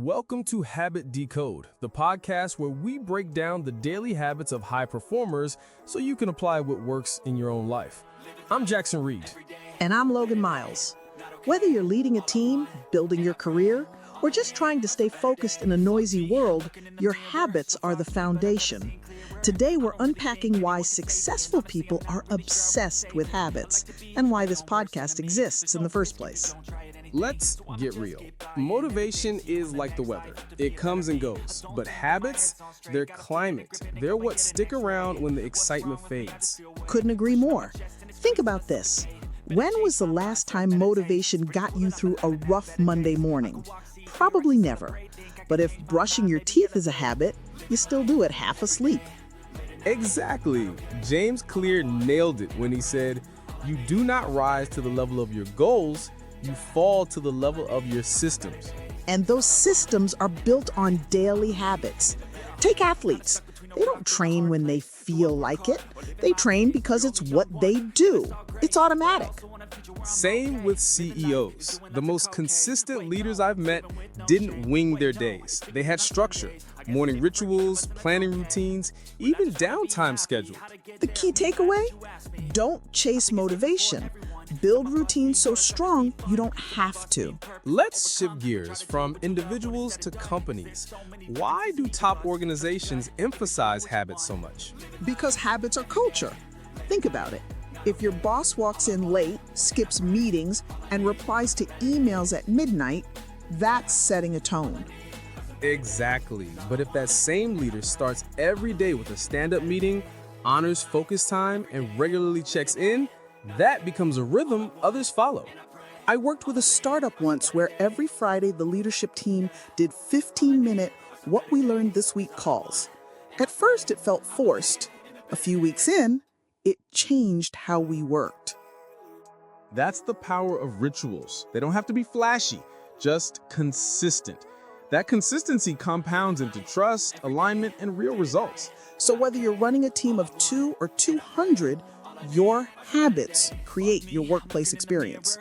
Welcome to Habit Decode, the podcast where we break down the daily habits of high performers so you can apply what works in your own life. I'm Jaxon Reed. And I'm Logan Miles. Whether you're leading a team, building your career, or just trying to stay focused in a noisy world, your habits are the foundation. Today, we're unpacking why successful people are obsessed with habits and why this podcast exists in the first place. Let's get real. Motivation is like the weather. It comes and goes. But habits, they're climate. They're what stick around when the excitement fades. Couldn't agree more. Think about this. When was the last time motivation got you through a rough Monday morning? Probably never. But if brushing your teeth is a habit, you still do it half asleep. Exactly. James Clear nailed it when he said, "You do not rise to the level of your goals, you fall to the level of your systems." And those systems are built on daily habits. Take athletes. They don't train when they feel like it. They train because it's what they do. It's automatic. Same with CEOs. The most consistent leaders I've met didn't wing their days. They had structure, morning rituals, planning routines, even downtime scheduled. The key takeaway? Don't chase motivation. Build routines so strong you don't have to. Let's shift gears from individuals to companies. Why do top organizations emphasize habits so much? Because habits are culture. Think about it. If your boss walks in late, skips meetings, and replies to emails at midnight, that's setting a tone. Exactly. But if that same leader starts every day with a stand-up meeting, honors focus time, and regularly checks in, that becomes a rhythm others follow. I worked with a startup once where every Friday the leadership team did 15-minute What We Learned This Week calls. At first it felt forced. A few weeks in, it changed how we worked. That's the power of rituals. They don't have to be flashy, just consistent. That consistency compounds into trust, alignment, and real results. So whether you're running a team of 2 or 200, your habits create your workplace experience.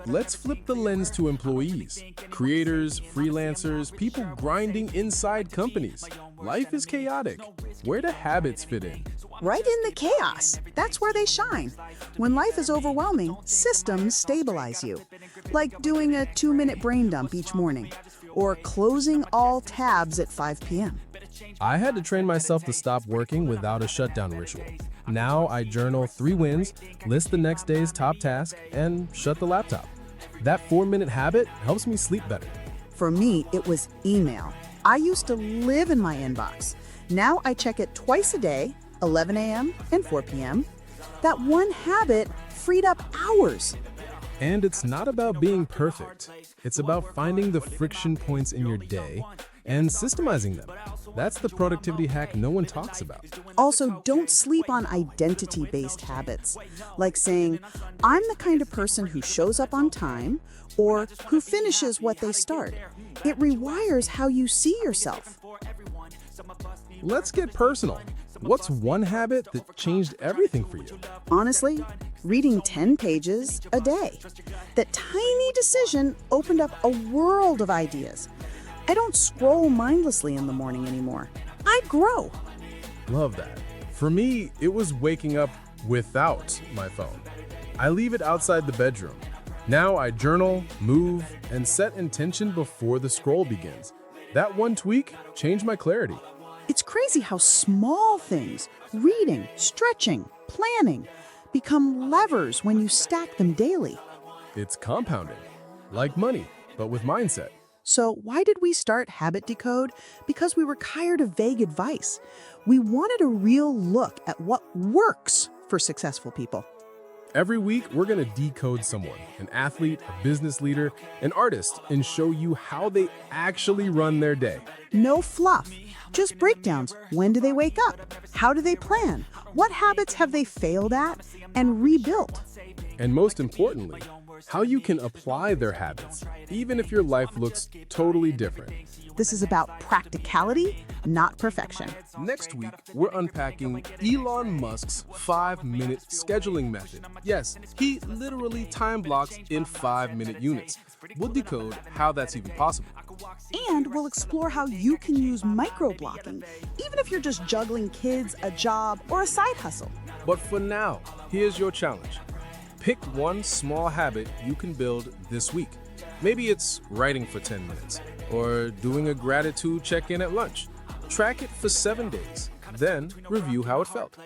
Let's flip the lens to employees, creators, freelancers, people grinding inside companies. Life is chaotic. Where do habits fit in? Right in the chaos. That's where they shine. When life is overwhelming, systems stabilize you. Like doing a 2-minute brain dump each morning, or closing all tabs at 5 p.m. I had to train myself to stop working without a shutdown ritual. Now I journal 3 wins, list the next day's top task, and shut the laptop. That 4-minute habit helps me sleep better. For me, it was email. I used to live in my inbox. Now I check it twice a day, 11 a.m. and 4 p.m. That one habit freed up hours. And it's not about being perfect. It's about finding the friction points in your day and systemizing them. That's the productivity hack no one talks about. Also, don't sleep on identity-based habits, like saying, I'm the kind of person who shows up on time or who finishes what they start. It rewires how you see yourself. Let's get personal. What's one habit that changed everything for you? Honestly, reading 10 pages a day. That tiny decision opened up a world of ideas. I don't scroll mindlessly in the morning anymore. I grow. Love that. For me, it was waking up without my phone. I leave it outside the bedroom. Now I journal, move, and set intention before the scroll begins. That one tweak changed my clarity. It's crazy how small things, reading, stretching, planning, become levers when you stack them daily. It's compounding, like money, but with mindset. So why did we start Habit Decode? Because we were tired of vague advice. We wanted a real look at what works for successful people. Every week, we're going to decode someone, an athlete, a business leader, an artist, and show you how they actually run their day. No fluff, just breakdowns. When do they wake up? How do they plan? What habits have they failed at and rebuilt? And most importantly, how you can apply their habits, even if your life looks totally different. This is about practicality, not perfection. Next week, we're unpacking Elon Musk's 5-minute scheduling method. Yes, he literally time blocks in 5-minute units. We'll decode how that's even possible. And we'll explore how you can use micro-blocking, even if you're just juggling kids, a job, or a side hustle. But for now, here's your challenge. Pick one small habit you can build this week. Maybe it's writing for 10 minutes or doing a gratitude check-in at lunch. Track it for 7 days, then review how it felt.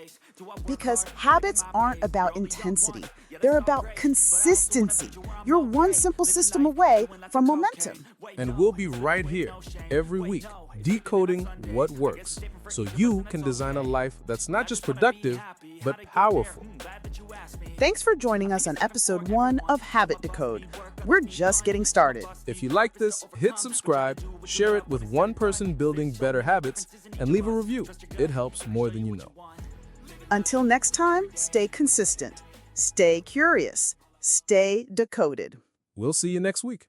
Because habits aren't about intensity, they're about consistency. You're one simple system away from momentum. And we'll be right here every week, decoding what works, so you can design a life that's not just productive, but powerful. Thanks for joining us on episode 1 of Habit Decode. We're just getting started. If you like this, hit subscribe, share it with one person building better habits, and leave a review. It helps more than you know. Until next time, stay consistent, stay curious, stay decoded. We'll see you next week.